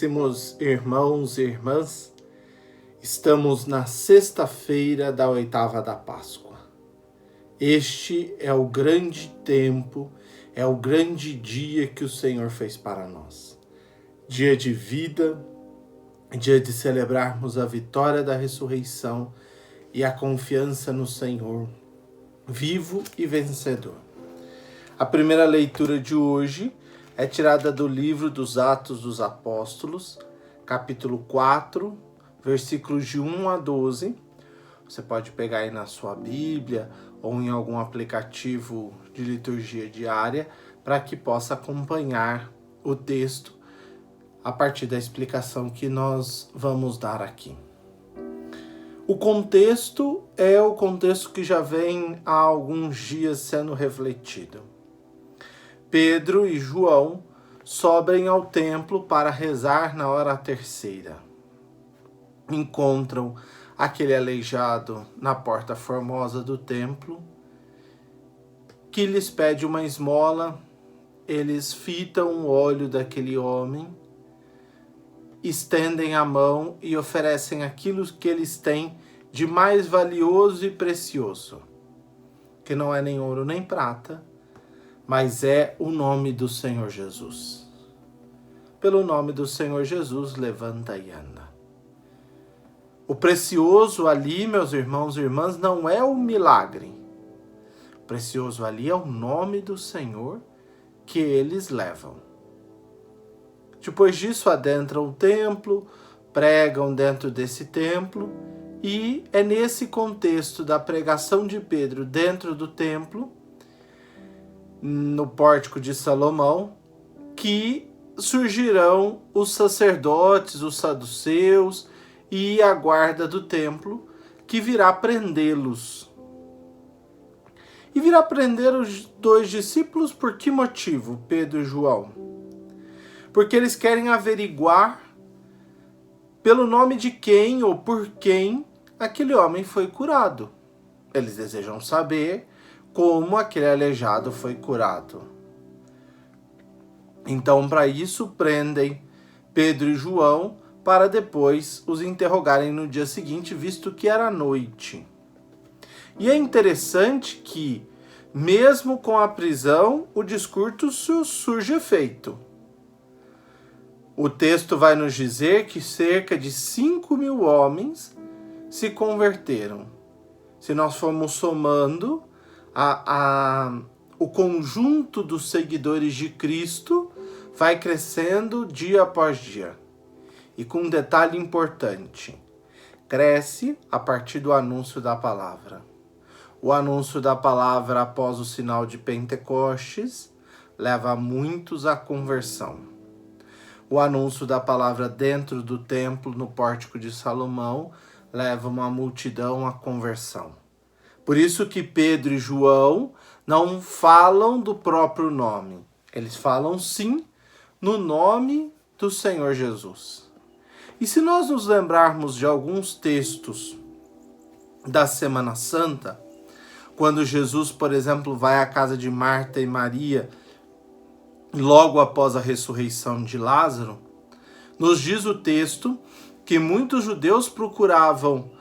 Caríssimos irmãos e irmãs, estamos na sexta-feira da oitava da Páscoa. Este é o grande tempo, é o grande dia que o Senhor fez para nós. Dia de vida, dia de celebrarmos a vitória da ressurreição e a confiança no Senhor, vivo e vencedor. A primeira leitura de hoje é tirada do livro dos Atos dos Apóstolos, capítulo 4, versículos de 1 a 12. Você pode pegar aí na sua Bíblia ou em algum aplicativo de liturgia diária para que possa acompanhar o texto a partir da explicação que nós vamos dar aqui. O contexto é o contexto que já vem há alguns dias sendo refletido. Pedro e João sobem ao templo para rezar na hora terceira. Encontram aquele aleijado na porta formosa do templo, que lhes pede uma esmola. Eles fitam o óleo daquele homem, estendem a mão e oferecem aquilo que eles têm de mais valioso e precioso, que não é nem ouro nem prata, mas é o nome do Senhor Jesus. Pelo nome do Senhor Jesus, levanta e anda. O precioso ali, meus irmãos e irmãs, não é o milagre. O precioso ali é o nome do Senhor que eles levam. Depois disso, adentram o templo, pregam dentro desse templo, e é nesse contexto da pregação de Pedro dentro do templo, no pórtico de Salomão, que surgirão os sacerdotes, os saduceus e a guarda do templo, que virá prendê-los. E virá prender os dois discípulos por que motivo, Pedro e João? Porque eles querem averiguar pelo nome de quem ou por quem aquele homem foi curado. Eles desejam saber como aquele aleijado foi curado. Então, para isso, prendem Pedro e João para depois os interrogarem no dia seguinte, visto que era noite. E é interessante que, mesmo com a prisão, o discurso surge efeito. O texto vai nos dizer que cerca de 5.000 homens se converteram. Se nós formos somando o conjunto dos seguidores de Cristo, vai crescendo dia após dia. E com um detalhe importante, cresce a partir do anúncio da palavra. O anúncio da palavra após o sinal de Pentecostes leva muitos à conversão. O anúncio da palavra dentro do templo, no pórtico de Salomão, leva uma multidão à conversão. Por isso que Pedro e João não falam do próprio nome. Eles falam sim no nome do Senhor Jesus. E se nós nos lembrarmos de alguns textos da Semana Santa, quando Jesus, por exemplo, vai à casa de Marta e Maria, logo após a ressurreição de Lázaro, nos diz o texto que muitos judeus procuravam,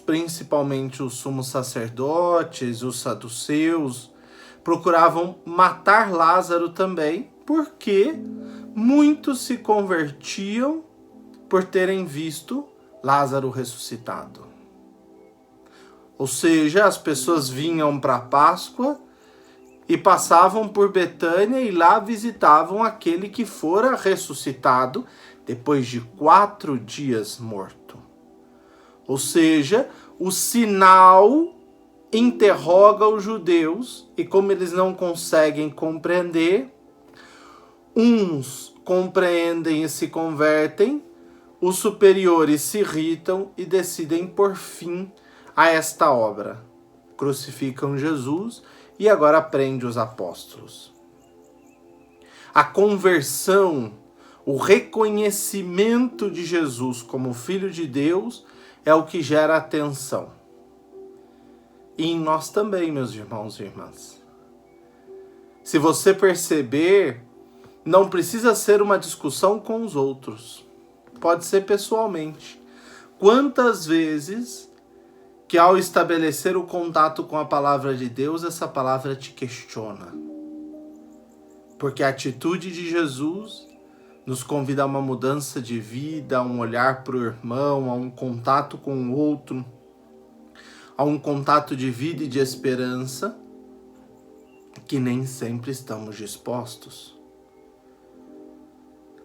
principalmente os sumos sacerdotes, os saduceus, procuravam matar Lázaro também, porque muitos se convertiam por terem visto Lázaro ressuscitado. Ou seja, as pessoas vinham para a Páscoa e passavam por Betânia e lá visitavam aquele que fora ressuscitado depois de 4 dias morto. Ou seja, o sinal interroga os judeus e como eles não conseguem compreender, uns compreendem e se convertem, os superiores se irritam e decidem pôr fim a esta obra. Crucificam Jesus e agora prende os apóstolos. A conversão, o reconhecimento de Jesus como Filho de Deus é o que gera atenção. E em nós também, meus irmãos e irmãs. Se você perceber, não precisa ser uma discussão com os outros. pode ser pessoalmente. Quantas vezes que ao estabelecer o contato com a palavra de Deus, essa palavra te questiona? Porque a atitude de Jesus nos convida a uma mudança de vida, a um olhar para o irmão, a um contato com o outro, a um contato de vida e de esperança, que nem sempre estamos dispostos.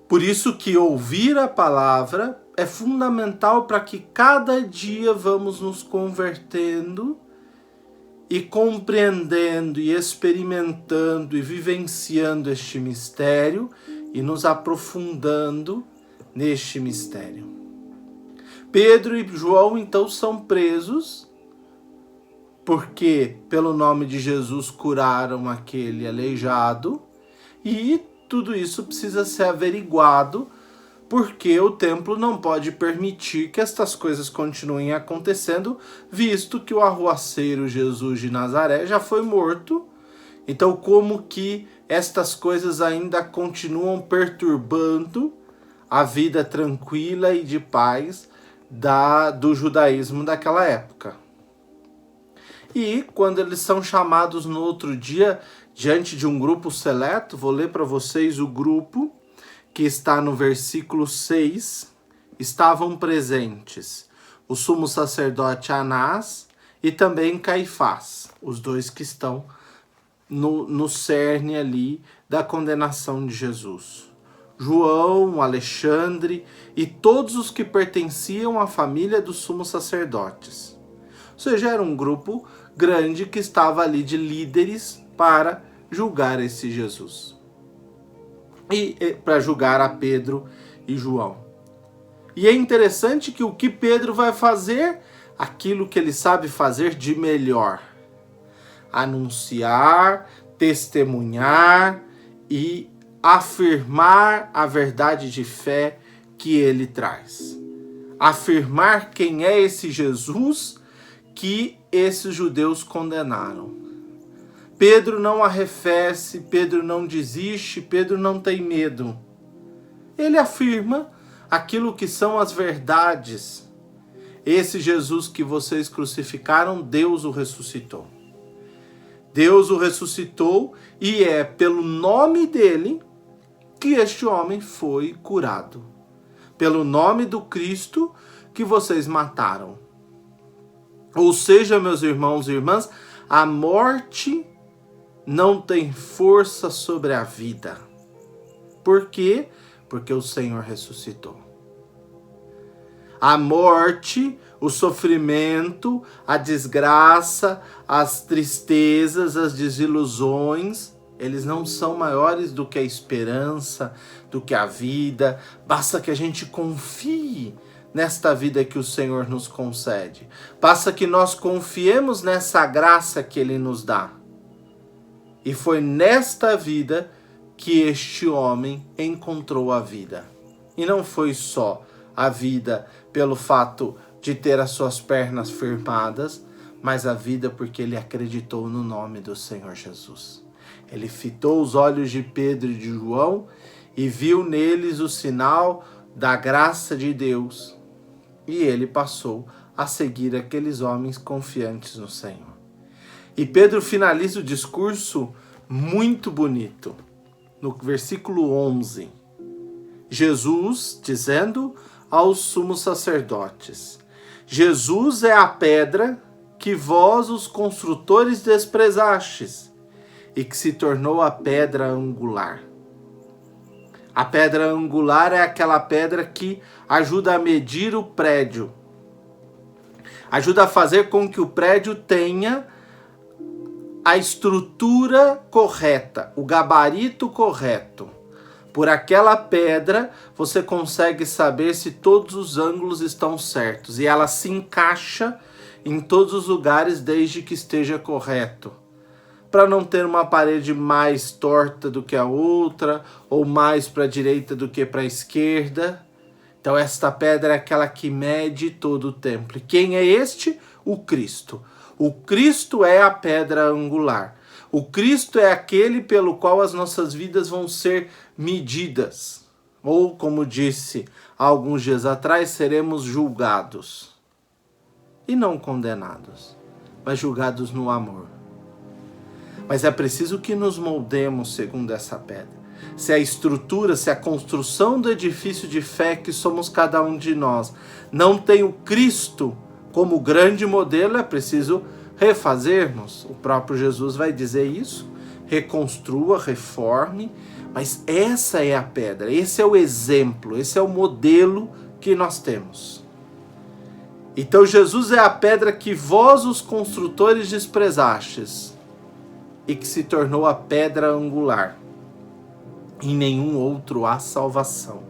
Por isso que ouvir a palavra é fundamental para que cada dia vamos nos convertendo e compreendendo e experimentando e vivenciando este mistério e nos aprofundando neste mistério. Pedro e João então são presos porque pelo nome de Jesus curaram aquele aleijado, e tudo isso precisa ser averiguado, porque o templo não pode permitir que estas coisas continuem acontecendo, visto que o arruaceiro Jesus de Nazaré já foi morto. Então, como que estas coisas ainda continuam perturbando a vida tranquila e de paz do judaísmo daquela época? E quando eles são chamados no outro dia, diante de um grupo seleto, vou ler para vocês o grupo que está no versículo 6, estavam presentes o sumo sacerdote Anás e também Caifás, os dois que estão no cerne ali da condenação de Jesus. João, Alexandre e todos os que pertenciam à família dos sumos sacerdotes. Ou seja, era um grupo grande que estava ali de líderes para julgar esse Jesus. E para julgar a Pedro e João. E é interessante que o que Pedro vai fazer, aquilo que ele sabe fazer de melhor: anunciar, testemunhar e afirmar a verdade de fé que ele traz. Afirmar quem é esse Jesus que esses judeus condenaram. Pedro não arrefece, Pedro não desiste, Pedro não tem medo. Ele afirma aquilo que são as verdades. Esse Jesus que vocês crucificaram, Deus o ressuscitou. Deus o ressuscitou e é pelo nome dele que este homem foi curado. Pelo nome do Cristo que vocês mataram. Ou seja, meus irmãos e irmãs, a morte não tem força sobre a vida. Por quê? Porque o Senhor ressuscitou. A morte, o sofrimento, a desgraça, as tristezas, as desilusões, eles não são maiores do que a esperança, do que a vida. Basta que a gente confie nesta vida que o Senhor nos concede. Basta que nós confiemos nessa graça que Ele nos dá. E foi nesta vida que este homem encontrou a vida. E não foi só a vida pelo fato de ter as suas pernas firmadas, mas a vida porque ele acreditou no nome do Senhor Jesus. Ele fitou os olhos de Pedro e de João e viu neles o sinal da graça de Deus. E ele passou a seguir aqueles homens confiantes no Senhor. E Pedro finaliza o discurso muito bonito, no versículo 11. Jesus dizendo aos sumos sacerdotes: Jesus é a pedra que vós, os construtores, desprezastes, e que se tornou a pedra angular. A pedra angular é aquela pedra que ajuda a medir o prédio. Ajuda a fazer com que o prédio tenha a estrutura correta, o gabarito correto. Por aquela pedra, você consegue saber se todos os ângulos estão certos. E ela se encaixa em todos os lugares desde que esteja correto. Para não ter uma parede mais torta do que a outra, ou mais para a direita do que para a esquerda. Então esta pedra é aquela que mede todo o templo. E quem é este? O Cristo. O Cristo é a pedra angular. O Cristo é aquele pelo qual as nossas vidas vão ser medidas, Ou, como disse há alguns dias atrás, seremos julgados. E não condenados, mas julgados no amor. Mas é preciso que nos moldemos segundo essa pedra. Se a estrutura, se a construção do edifício de fé que somos cada um de nós não tem o Cristo como grande modelo, é preciso refazermos. O próprio Jesus vai dizer isso. Reconstrua, reforme. Mas essa é a pedra, esse é o exemplo, esse é o modelo que nós temos. Então Jesus é a pedra que vós, os construtores, desprezastes e que se tornou a pedra angular. Em nenhum outro há salvação.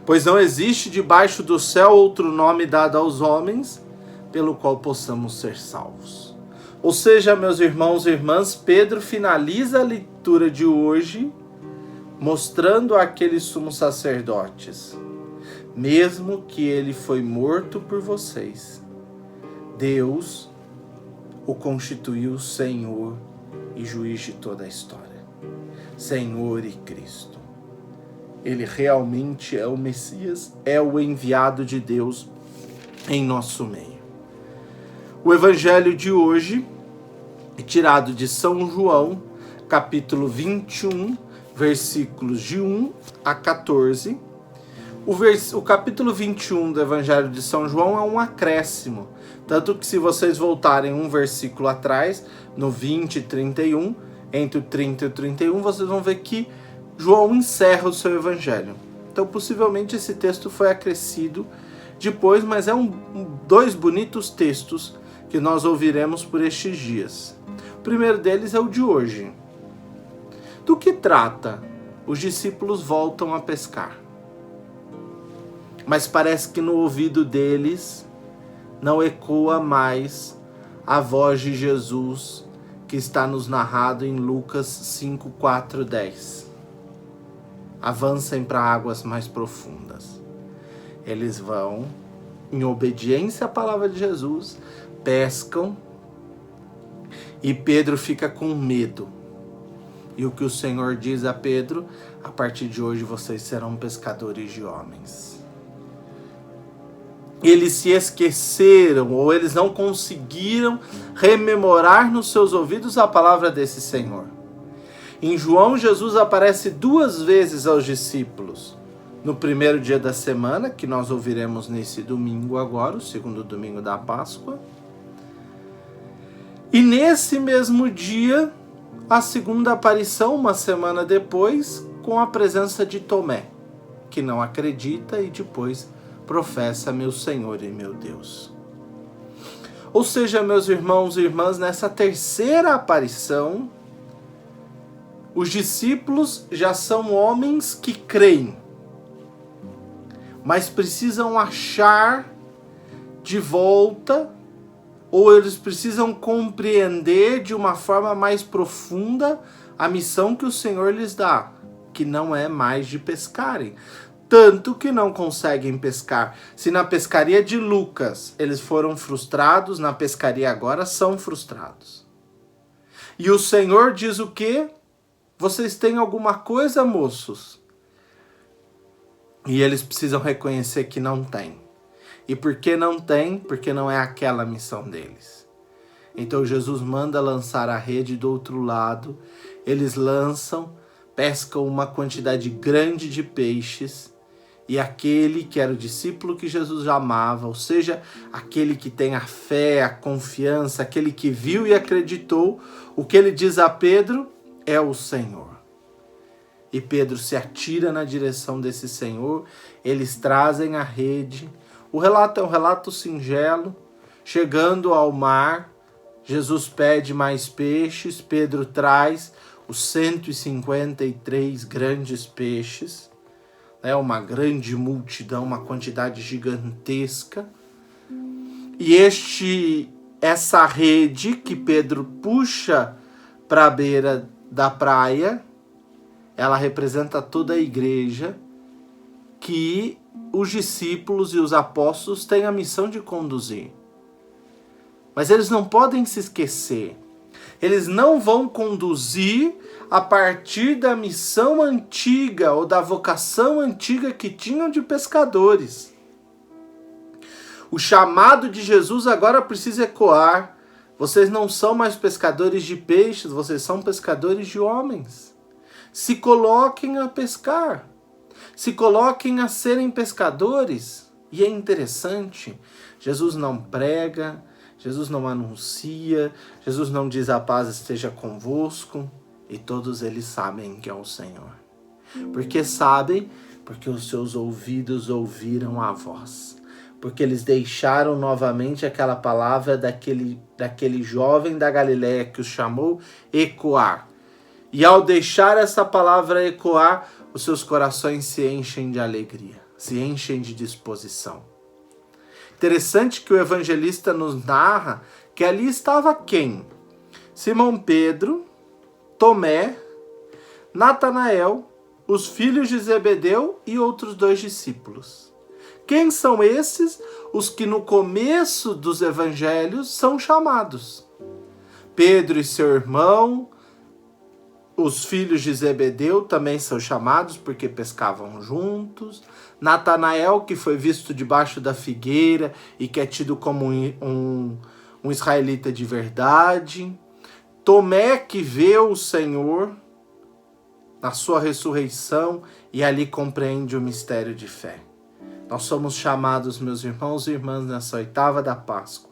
Pois não existe debaixo do céu outro nome dado aos homens pelo qual possamos ser salvos. Ou seja, meus irmãos e irmãs, Pedro finaliza a leitura de hoje mostrando àqueles sumos sacerdotes, mesmo que ele foi morto por vocês, Deus o constituiu Senhor e juiz de toda a história. Senhor e Cristo. Ele realmente é o Messias, é o enviado de Deus em nosso meio. O evangelho de hoje é tirado de São João, capítulo 21, versículos de 1 a 14. O capítulo 21 do Evangelho de São João é um acréscimo. Tanto que se vocês voltarem um versículo atrás, no 20 e 31, entre o 30 e o 31, vocês vão ver que João encerra o seu Evangelho. Então, possivelmente, esse texto foi acrescido depois, mas é dois bonitos textos que nós ouviremos por estes dias. O primeiro deles é o de hoje. Do que trata? Os discípulos voltam a pescar. Mas parece que no ouvido deles não ecoa mais a voz de Jesus que está nos narrado em Lucas 5, 4, 10. Avancem para águas mais profundas. Eles vão, em obediência à palavra de Jesus, pescam e Pedro fica com medo. E o que o Senhor diz a Pedro: a partir de hoje vocês serão pescadores de homens. Eles se esqueceram, ou eles não conseguiram rememorar nos seus ouvidos a palavra desse Senhor. Em João, Jesus aparece 2 vezes aos discípulos. No primeiro dia da semana, que nós ouviremos nesse domingo agora, o segundo domingo da Páscoa. E nesse mesmo dia, a segunda aparição, uma semana depois, com a presença de Tomé, que não acredita e depois professa: meu Senhor e meu Deus. Ou seja, meus irmãos e irmãs, nessa terceira aparição, os discípulos já são homens que creem, mas precisam achar de volta, ou eles precisam compreender de uma forma mais profunda a missão que o Senhor lhes dá, que não é mais de pescarem. Tanto que não conseguem pescar. Se na pescaria de Lucas eles foram frustrados, na pescaria agora são frustrados. E o Senhor diz o quê? Vocês têm alguma coisa, moços? E eles precisam reconhecer que não tem. E por que não tem? Porque não é aquela a missão deles. Então Jesus manda lançar a rede do outro lado. Eles lançam, pescam uma quantidade grande de peixes. E aquele que era o discípulo que Jesus amava, ou seja, aquele que tem a fé, a confiança, aquele que viu e acreditou, o que ele diz a Pedro é o Senhor. E Pedro se atira na direção desse Senhor, eles trazem a rede. O relato é um relato singelo. Chegando ao mar, Jesus pede mais peixes, Pedro traz os 153 grandes peixes. É uma grande multidão, uma quantidade gigantesca. E essa rede que Pedro puxa para a beira da praia, ela representa toda a igreja que os discípulos e os apóstolos têm a missão de conduzir. Mas eles não podem se esquecer Eles não vão conduzir a partir da missão antiga ou da vocação antiga que tinham de pescadores. O chamado de Jesus agora precisa ecoar. Vocês não são mais pescadores de peixes, vocês são pescadores de homens. Se coloquem a pescar. Se coloquem a serem pescadores. E é interessante, Jesus não prega, Jesus não anuncia, Jesus não diz a paz esteja convosco, e todos eles sabem que é o Senhor. Porque sabem, porque os seus ouvidos ouviram a voz. Porque eles deixaram novamente aquela palavra daquele jovem da Galileia que os chamou ecoar. E ao deixar essa palavra ecoar, os seus corações se enchem de alegria, se enchem de disposição. Interessante que o evangelista nos narra que ali estava quem? Simão Pedro, Tomé, Natanael, os filhos de Zebedeu e outros 2 discípulos. Quem são esses? Os que no começo dos evangelhos são chamados. Pedro e seu irmão, os filhos de Zebedeu também são chamados porque pescavam juntos. Natanael, que foi visto debaixo da figueira e que é tido como um israelita de verdade. Tomé, que vê o Senhor na sua ressurreição e ali compreende o mistério de fé. Nós somos chamados, meus irmãos e irmãs, nessa oitava da Páscoa,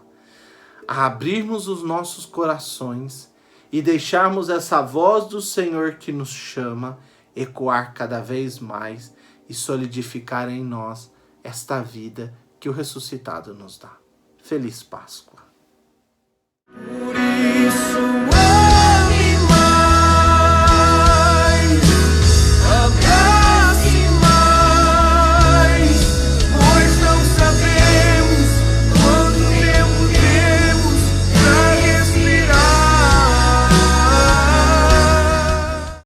a abrirmos os nossos corações e deixarmos essa voz do Senhor que nos chama ecoar cada vez mais e solidificar em nós esta vida que o ressuscitado nos dá. Feliz Páscoa!